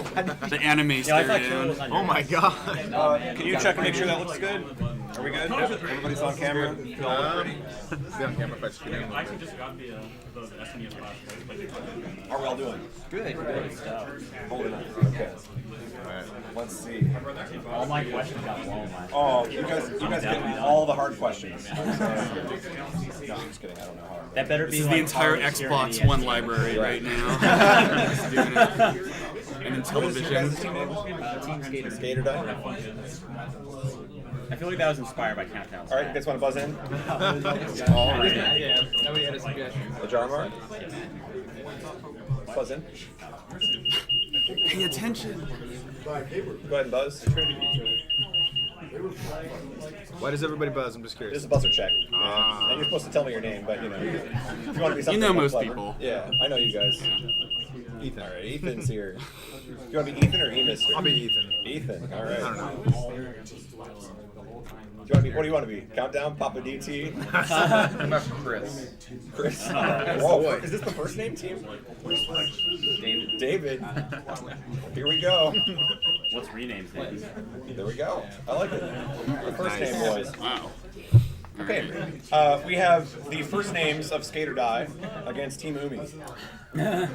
The anime stare down. Oh my god. Can you check and make sure that looks good? Are we good? Everybody's on camera? You all look pretty? Be on camera if I scream. I actually just got the SNES class. How are we all doing? Good. Good stuff. Holding up. Okay. Let's see. All my questions got blown. Oh, you guys get all the hard questions. No, I'm just kidding. I don't know how. That better be This is like the entire Harvard Xbox Security One SC. library right now. Just doing it. And then What is your television. guys' team name? Team Skater. Skater Die? I feel like that was inspired by Countdown. All right, you guys want to buzz in? All right. Yeah. Nobody had a suggestion. Ajarmar? Buzz in. Pay attention. Go ahead and buzz. Why does everybody buzz? I'm just This curious. is a buzzer check. And you're supposed to tell me your name, but you know, if you want to be something You know more most clever. people. Yeah, I know you guys. Ethan. All right, Ethan's here. You want to be Ethan or emister? I'll be Ethan. Ethan. All right. I don't know. Do you want to be, what do you want to be? Countdown, Papa DT, I'm not Chris. Chris. Whoa, is this the first name team? David. David. Here we go. What's renamed name? There we go. I like it. The first name, boys. Wow. Okay. We have the first names of Skate or Die against Team Umi. You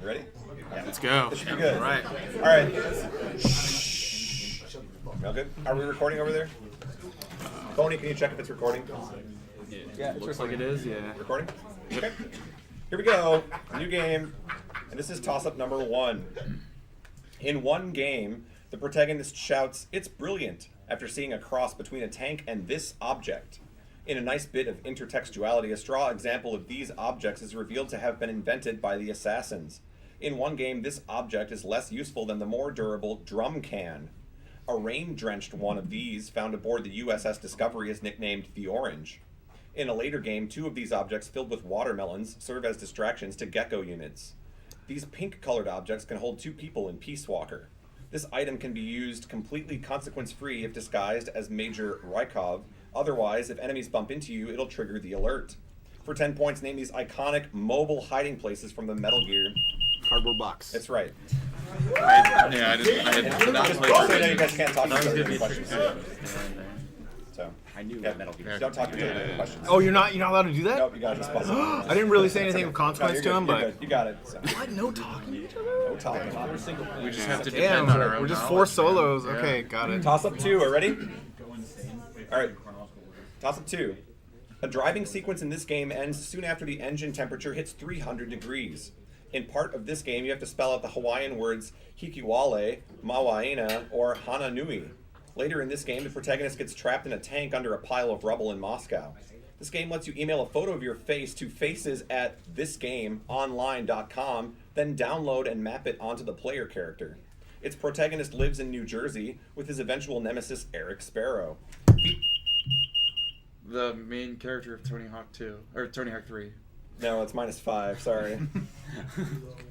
ready? Let's go. This should be good. All right. All right. All good? Are we recording over there? Tony, can you check if it's recording? Yeah, Looks like it is, yeah. Recording? Okay. Here we go. New game. And this is toss-up number 1. In one game, the protagonist shouts, "It's brilliant," after seeing a cross between a tank and this object. In a nice bit of intertextuality, a straw example of these objects is revealed to have been invented by the assassins. In one game, this object is less useful than the more durable drum can. A rain-drenched one of these found aboard the USS Discovery is nicknamed the Orange. In a later game, 2 of these objects filled with watermelons serve as distractions to gecko units. These pink-colored objects can hold 2 people in Peace Walker. This item can be used completely consequence-free if disguised as Major Rykov. Otherwise, if enemies bump into you, it'll trigger the alert. For 10 points, name these iconic mobile hiding places from the Metal Gear. Cardboard box. That's right. I had not Just played so you know you guys can't talk to each other during questions. So, I knew yeah, that Metal Gear. don't talk to each other during questions. Oh, you're not allowed to do that? Nope, you gotta just buzz in. I didn't really say anything of No, consequence you're to good, him, you're but good. You got it. So. what? No talking to each other? No talking. We just have to Damn, depend on our own we're just 4 knowledge, man. solos. Yeah. Okay, got it. Toss up 2, are ready? Alright. Toss up 2. A driving sequence in this game ends soon after the engine temperature hits 300 degrees. In part of this game, you have to spell out the Hawaiian words Hikiwale, Mawaina, or Hananui. Later in this game, the protagonist gets trapped in a tank under a pile of rubble in Moscow. This game lets you email a photo of your face to faces@thisgameonline.com, then download and map it onto the player character. Its protagonist lives in New Jersey with his eventual nemesis Eric Sparrow. The main character of Tony Hawk 2, or Tony Hawk 3. No, it's -5, sorry.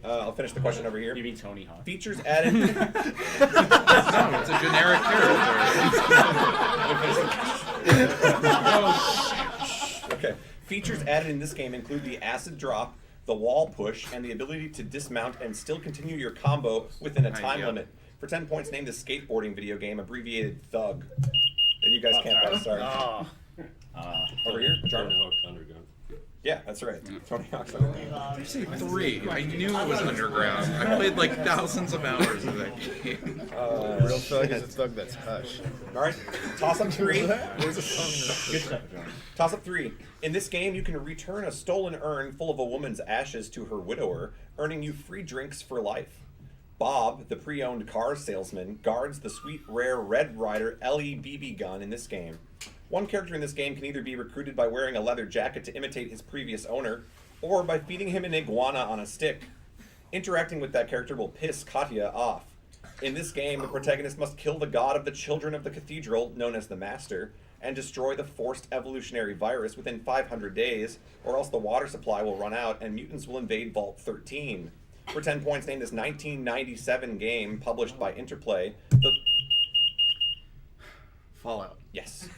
I'll finish the question over here. You mean Tony Hawk? Features added... No, it's a generic character. Okay. Features added in this game include the acid drop, the wall push, and the ability to dismount and still continue your combo within a time Yep. limit. For 10 points, name the skateboarding video game, abbreviated Thug. And you guys can't buzz, sorry. Over here, Tony Hawk Underground. Yeah, that's right. Tony Hawk's Underground. I say 3. I knew it was Underground. I played like thousands of hours of that game. Real thug is a thug that's hush. All right, toss up 3. There's a song. Good stuff, John. Toss up 3. In this game, you can return a stolen urn full of a woman's ashes to her widower, earning you free drinks for life. Bob, the pre-owned car salesman, guards the sweet, rare Red Ryder LE BB gun in this game. One character in this game can either be recruited by wearing a leather jacket to imitate his previous owner, or by feeding him an iguana on a stick. Interacting with that character will piss Katya off. In this game, the protagonist must kill the god of the children of the cathedral, known as the Master, and destroy the forced evolutionary virus within 500 days, or else the water supply will run out and mutants will invade Vault 13. For 10 points, name this 1997 game published by Interplay. Fallout. Yes.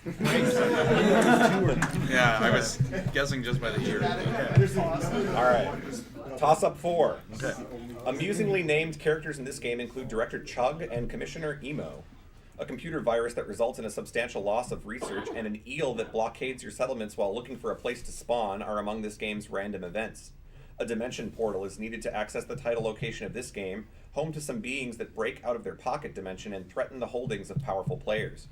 Yeah, I was guessing just by the year. All right. Toss up 4. Okay. Amusingly named characters in this game include Director Chug and Commissioner Emo. A computer virus that results in a substantial loss of research and an eel that blockades your settlements while looking for a place to spawn are among this game's random events. A dimension portal is needed to access the title location of this game, home to some beings that break out of their pocket dimension and threaten the holdings of powerful players.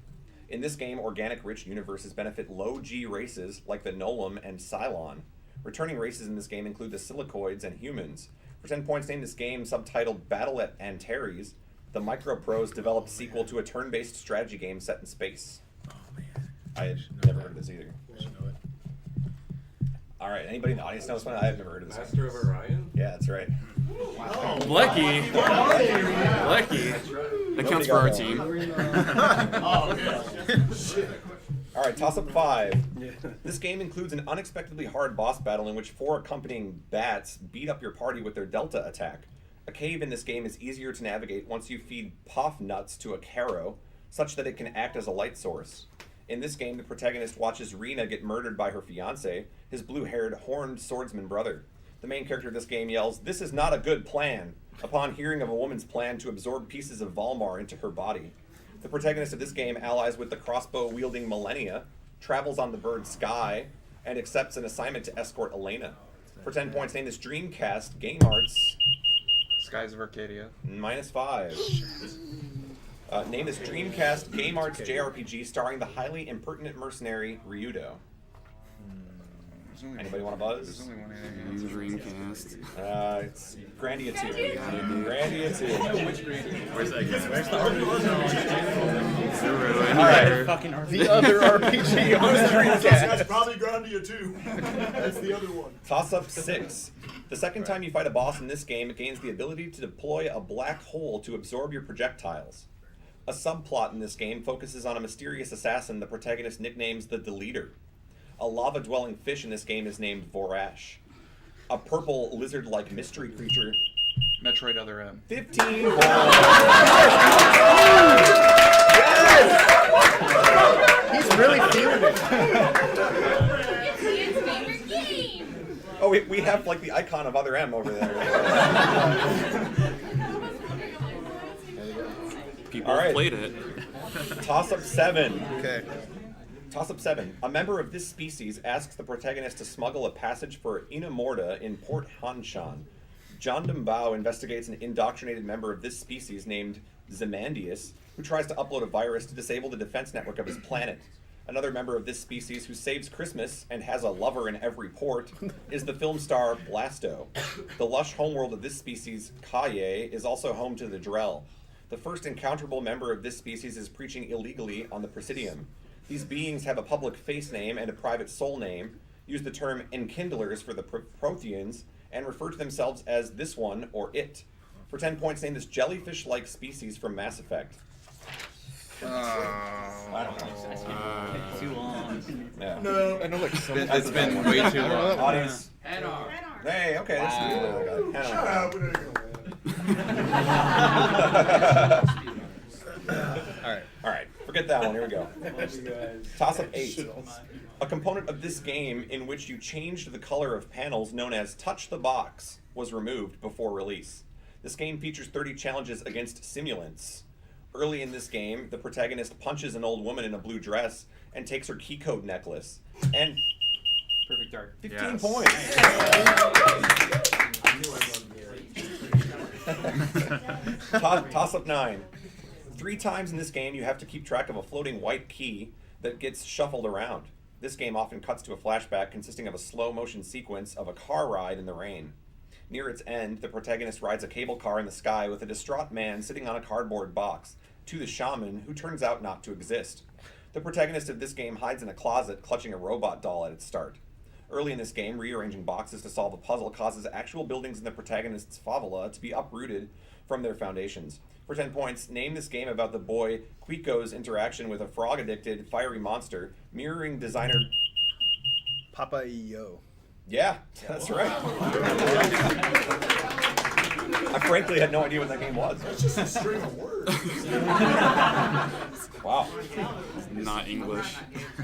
In this game, organic-rich universes benefit low-G races like the Nolam and Cylon. Returning races in this game include the Silicoids and humans. For 10 points, name this game subtitled Battle at Antares. The Microprose developed a sequel to a turn-based strategy game set in space. Oh man. I had never heard of this either. All right, anybody in the audience know this one? I have never heard of this one. Master of Orion? Yeah, that's right. Blecky. Blecky. That counts for our team. All right, toss up 5. This game includes an unexpectedly hard boss battle in which 4 accompanying bats beat up your party with their Delta attack. A cave in this game is easier to navigate once you feed Poff nuts to a Caro, such that it can act as a light source. In this game, the protagonist watches Rena get murdered by her fiancé, his blue-haired, horned swordsman brother. The main character of this game yells, "This is not a good plan," upon hearing of a woman's plan to absorb pieces of Valmar into her body. The protagonist of this game allies with the crossbow-wielding Millennia, travels on the bird Sky, and accepts an assignment to escort Elena. For 10 points, name this Dreamcast Game Arts. Skies of Arcadia. -5. Name this Dreamcast Game Arts JRPG starring the highly impertinent mercenary Ryudo. Anybody want to buzz? There's only one answer. Dreamcast. It's Grandia 2. Grandia 2. Where's that game? All right. The other RPG on the Dreamcast. That's probably Grandia too. That's the other one. Toss up 6. The second time you fight a boss in this game, it gains the ability to deploy a black hole to absorb your projectiles. A subplot in this game focuses on a mysterious assassin the protagonist nicknames the Deleter. A lava-dwelling fish in this game is named Vorash. A purple lizard-like mystery creature. Metroid Other M. 15 balls. He's really feeling it. It's his favorite game. Oh, we have like the icon of Other M over there. People All right. have played it. Toss up 7. Okay. Toss up 7. A member of this species asks the protagonist to smuggle a passage for Inamorta in Port Hanshan. John Dumbao investigates an indoctrinated member of this species named Zemandius, who tries to upload a virus to disable the defense network of his planet. Another member of this species who saves Christmas and has a lover in every port is the film star Blasto. The lush homeworld of this species, Kaye, is also home to the Drell. The first encounterable member of this species is preaching illegally on the Presidium. These beings have a public face name and a private soul name, use the term enkindlers for the Protheans, and refer to themselves as this one or it. For 10 points, name this jellyfish-like species from Mass Effect. I don't know. Too long. Yeah. No. I know like some. It's been way too long. Audience. Wow. Hey, okay, this is good. Shut Hannah. up. There you go. All right, forget that one. Here we go. Toss up 8. A component of this game in which you changed the color of panels known as Touch the Box was removed before release. This game features 30 challenges against simulants. Early in this game, the protagonist punches an old woman in a blue dress and takes her key code necklace. And Perfect dark. 15 Yes. points. Toss up 9. 3 times in this game, you have to keep track of a floating white key that gets shuffled around. This game often cuts to a flashback consisting of a slow-motion sequence of a car ride in the rain. Near its end, the protagonist rides a cable car in the sky with a distraught man sitting on a cardboard box to the shaman, who turns out not to exist. The protagonist of this game hides in a closet, clutching a robot doll at its start. Early in this game, rearranging boxes to solve a puzzle causes actual buildings in the protagonist's favela to be uprooted from their foundations. For 10 points, name this game about the boy Quico's interaction with a frog-addicted, fiery monster, mirroring designer... Papa Yo. Yeah, that's right. I frankly had no idea what that game was. It's just a string of words. Wow. Not English.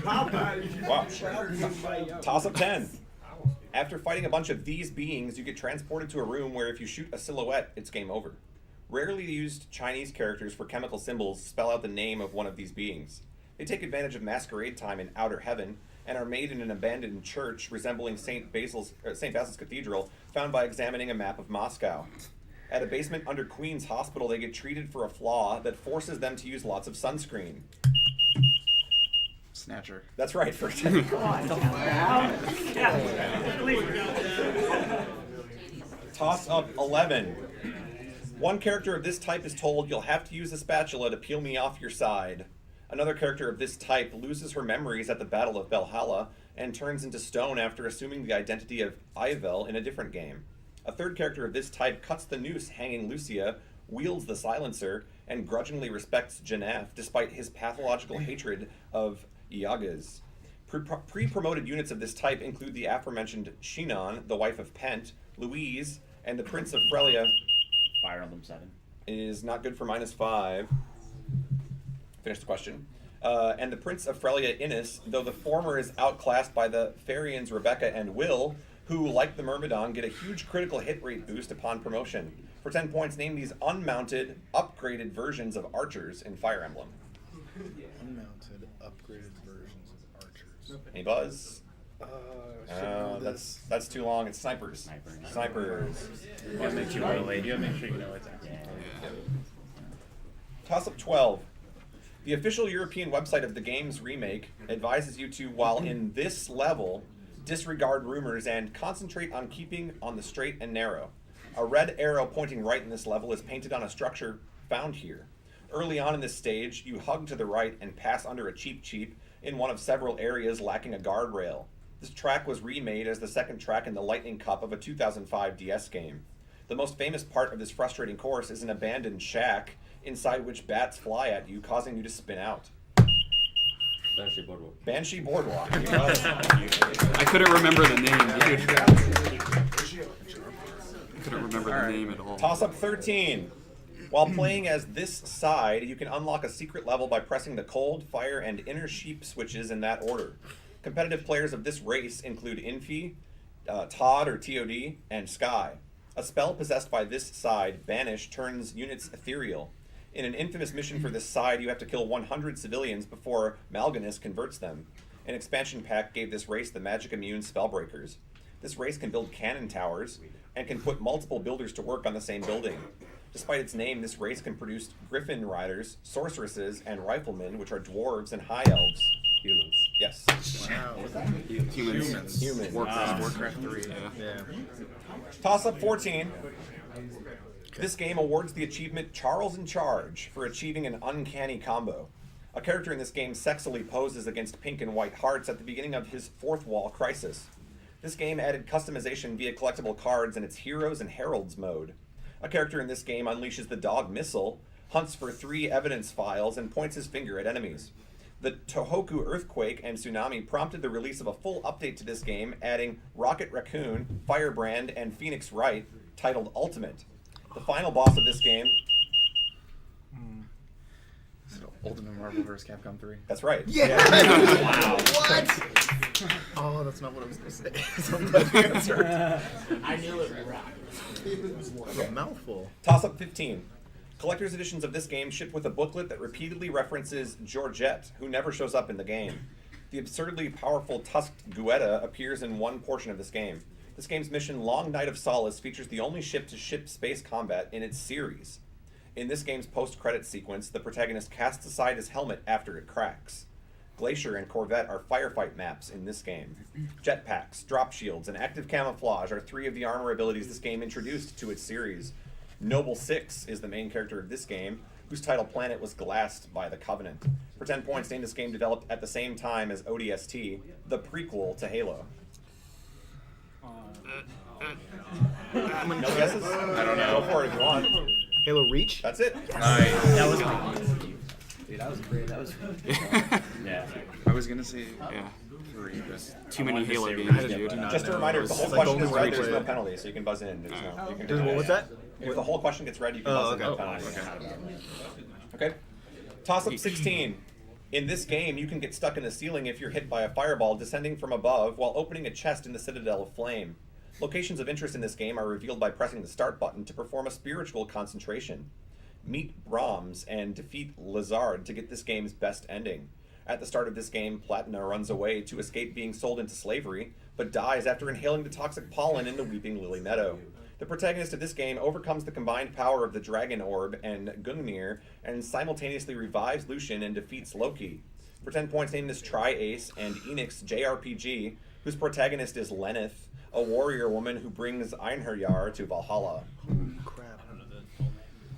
How bad if you Wow. wow. Toss up 10. After fighting a bunch of these beings, you get transported to a room where if you shoot a silhouette, it's game over. Rarely used Chinese characters for chemical symbols spell out the name of one of these beings. They take advantage of masquerade time in outer heaven and are made in an abandoned church resembling St. Basil's Cathedral, found by examining a map of Moscow. At a basement under Queen's Hospital, they get treated for a flaw that forces them to use lots of sunscreen. Snatcher. That's right, for 10. Toss up 11. One character of this type is told you'll have to use a spatula to peel me off your side. Another character of this type loses her memories at the Battle of Valhalla and turns into stone after assuming the identity of Ivel in a different game. A third character of this type cuts the noose hanging Lucia, wields the silencer, and grudgingly respects Janef despite his pathological hatred of Yggdrizzle. Pre-promoted units of this type include the aforementioned Shinon, the wife of Pent, Louise, and the Prince of Frelia. Fire Emblem 7. Is not good for -5. Finish the question. And the Prince of Frelia Innis, though the former is outclassed by the Farians Rebecca and Will, who, like the Myrmidon, get a huge critical hit rate boost upon promotion. For 10 points, name these unmounted, upgraded versions of archers in Fire Emblem. Unmounted, upgraded versions of archers. Any buzz? Should know this. That's too long. It's snipers. Snipers. You gotta make sure you know it's Toss up 12. The official European website of the game's remake advises you to, while in this level, disregard rumors and concentrate on keeping on the straight and narrow. A red arrow pointing right in this level is painted on a structure found here. Early on in this stage, you hug to the right and pass under a cheap in one of several areas lacking a guardrail. This track was remade as the second track in the Lightning Cup of a 2005 DS game. The most famous part of this frustrating course is an abandoned shack inside which bats fly at you, causing you to spin out. Banshee Boardwalk. I couldn't remember the name, dude. I couldn't remember the name at all. Toss up 13. While playing as this side, you can unlock a secret level by pressing the cold, fire, and inner sheep switches in that order. Competitive players of this race include Infi, Todd or TOD, and Sky. A spell possessed by this side, Banish, turns units ethereal. In an infamous mission for this side, you have to kill 100 civilians before Mal'Ganis converts them. An expansion pack gave this race the magic immune Spellbreakers. This race can build cannon towers and can put multiple builders to work on the same building. Despite its name, this race can produce Griffin Riders, Sorceresses, and Riflemen, which are dwarves and high elves. Humans. Yes. Wow. Humans. Humans. Warcraft 3. Yeah. Toss up 14. This game awards the achievement Charles in Charge for achieving an uncanny combo. A character in this game sexily poses against pink and white hearts at the beginning of his fourth wall crisis. This game added customization via collectible cards in its Heroes and Heralds mode. A character in this game unleashes the Dog Missile, hunts for 3 evidence files, and points his finger at enemies. The Tohoku earthquake and tsunami prompted the release of a full update to this game, adding Rocket Raccoon, Firebrand, and Phoenix Wright, titled Ultimate. The final boss of this game... Is it Ultimate Marvel vs. Capcom 3? That's right. Yeah. Wow. What? Oh, that's not what I was going to say. I knew it was That's a mouthful. Toss up 15. Collector's editions of this game ship with a booklet that repeatedly references Georgette, who never shows up in the game. The absurdly powerful tusked Guetta appears in one portion of this game. This game's mission, Long Night of Solace, features the only ship-to-ship space combat in its series. In this game's post-credit sequence, the protagonist casts aside his helmet after it cracks. Glacier and Corvette are firefight maps in this game. Jetpacks, drop shields, and active camouflage are 3 of the armor abilities this game introduced to its series. Noble Six is the main character of this game, whose title planet was glassed by the Covenant. For 10 points, name this game developed at the same time as ODST, the prequel to Halo. No guesses? I don't know. Go for it if you want. Halo Reach? That's it. Nice. That was my dude. That was great. That was. Yeah. I was going to say Yeah. 3, but Too many Halo say games, Reach. dude. Do not Just a know. reminder, if the whole It's like question is only right, one there's no way. penalty, so you can buzz in. There's no, you can Dude, what was that? If the whole question gets read, you can buzz in that penalty. Okay. Toss up 16. In this game, you can get stuck in the ceiling if you're hit by a fireball descending from above while opening a chest in the Citadel of Flame. Locations of interest in this game are revealed by pressing the start button to perform a spiritual concentration. Meet Brahms and defeat Lazard to get this game's best ending. At the start of this game, Platina runs away to escape being sold into slavery, but dies after inhaling the toxic pollen in the Weeping Lily Meadow. The protagonist of this game overcomes the combined power of the Dragon Orb and Gungnir and simultaneously revives Lucian and defeats Loki. For 10 points, name this Tri-Ace and Enix JRPG, whose protagonist is Lenneth, a warrior woman who brings Einherjar to Valhalla. Crap.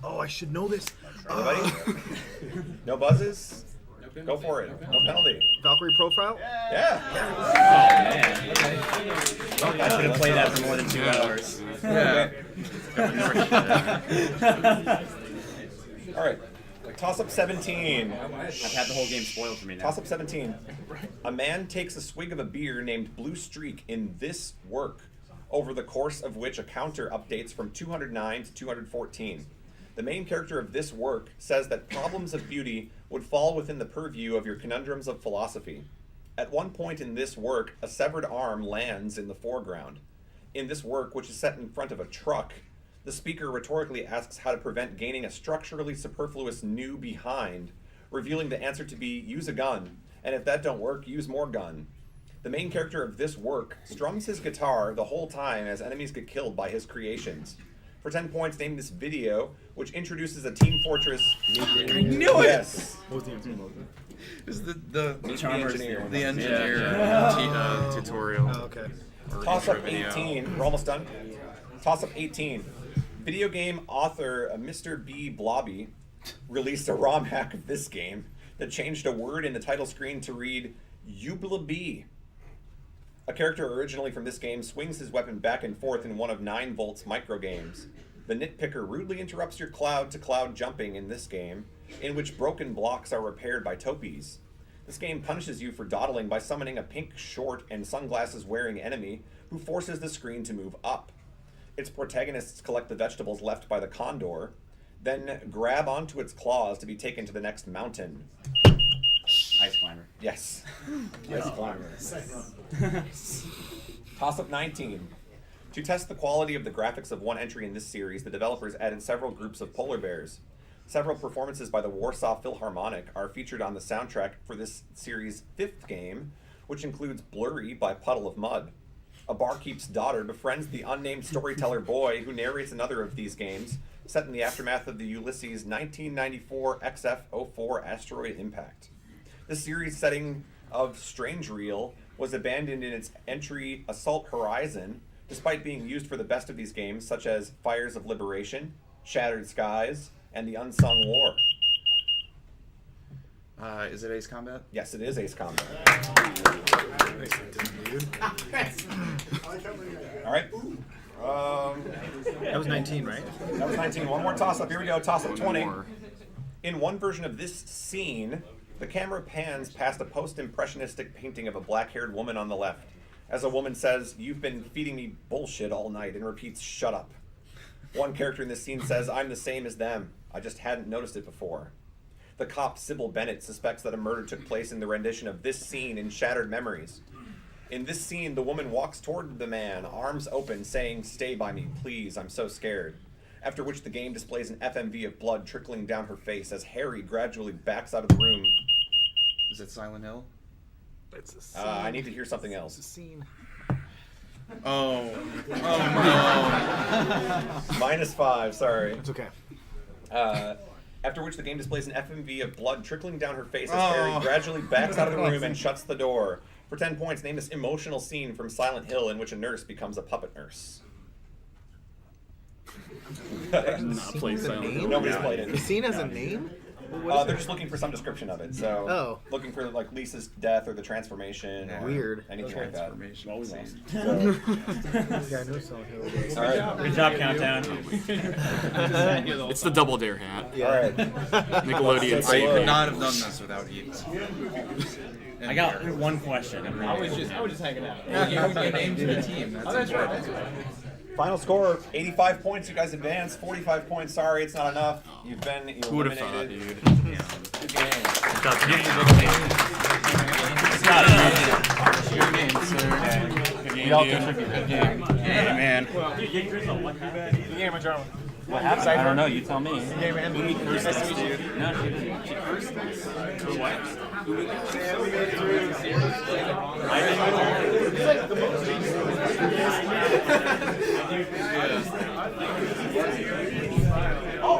Oh, I should know this. Anybody? No buzzes? Go for it. No penalty. Valkyrie profile? Yeah. I should have played that for more than 2 hours. Yeah. All right. Toss up 17. I've had the whole game spoiled for me now. Toss up 17. A man takes a swig of a beer named Blue Streak in this work, over the course of which a counter updates from 209 to 214. The main character of this work says that problems of beauty would fall within the purview of your conundrums of philosophy. At one point in this work, a severed arm lands in the foreground. In this work, which is set in front of a truck, the speaker rhetorically asks how to prevent gaining a structurally superfluous new behind, revealing the answer to be use a gun, and if that don't work, use more gun. The main character of this work strums his guitar the whole time as enemies get killed by his creations. For 10 points, name this video, which introduces a Team Fortress. I knew it! Yes. What was the answer? Is the engineer. the engineer tutorial. Oh, okay. or Toss intro up video. 18. We're almost done. Toss up 18. Video game author Mr. B. Blobby released a ROM hack of this game that changed a word in the title screen to read Yubla B. A character originally from this game swings his weapon back and forth in one of 9 volts microgames. The nitpicker rudely interrupts your cloud-to-cloud jumping in this game, in which broken blocks are repaired by topies. This game punishes you for dawdling by summoning a pink short and sunglasses-wearing enemy who forces the screen to move up. Its protagonists collect the vegetables left by the condor, then grab onto its claws to be taken to the next mountain. Ice climber. Yes. Ice climber. Toss up 19. To test the quality of the graphics of one entry in this series, the developers added several groups of polar bears. Several performances by the Warsaw Philharmonic are featured on the soundtrack for this series' 5th game, which includes Blurry by Puddle of Mud. A barkeep's daughter befriends the unnamed storyteller boy who narrates another of these games, set in the aftermath of the Ulysses 1994 XF-04 asteroid impact. The series setting of Strange Reel was abandoned in its entry Assault Horizon, despite being used for the best of these games, such as Fires of Liberation, Shattered Skies, and The Unsung War. Is it Ace Combat? Yes, it is Ace Combat. All right. That was 19, right? That was 19. One more toss up. Here we go. Toss up 20. More. In one version of this scene, the camera pans past a post-impressionistic painting of a black-haired woman on the left. As a woman says, "You've been feeding me bullshit all night," and repeats, "Shut up." One character in this scene says, "I'm the same as them. I just hadn't noticed it before." The cop, Sybil Bennett, suspects that a murder took place in the rendition of this scene in Shattered Memories. In this scene, the woman walks toward the man, arms open, saying, "Stay by me, please, I'm so scared." After which the game displays an FMV of blood trickling down her face as Harry gradually backs out of the room. Is it Silent Hill? It's a scene. I need to hear something It's a else. scene. Oh. Oh -5, sorry. It's okay. After which the game displays an FMV of blood trickling down her face as Harry gradually backs out of the room and shuts the door. For 10 points, name this emotional scene from Silent Hill in which a nurse becomes a puppet nurse. Not played Scene has a Silent name? Hill. Nobody's played The it. scene has a name? What is They're it? just looking for some description of it. So, Oh. looking for like Lisa's death or the transformation. Yeah. Or Weird. anything like that. Transformation. Always lost. So, Yeah, I know Silent Hill. all right. Good job, Countdown. It's the Double Dare hat. All right. Nickelodeon I saved could it. not have done this without Heat. I got one question. I was just hanging out. Yeah, you named the team. That's Oh, that's right. important. That's right. Final score, 85 points. You guys advance. 45 points. Sorry, it's not enough. You've been Who would have eliminated. thought, dude? Good game. Good game, sir. We all contribute. Hey, man. Dude, Yggdrizzle, what happened? Good game, Ajarmar. What happened? I don't know. You tell me. Good game, man. Nice to meet you. No, she didn't. She cursed us. Oh,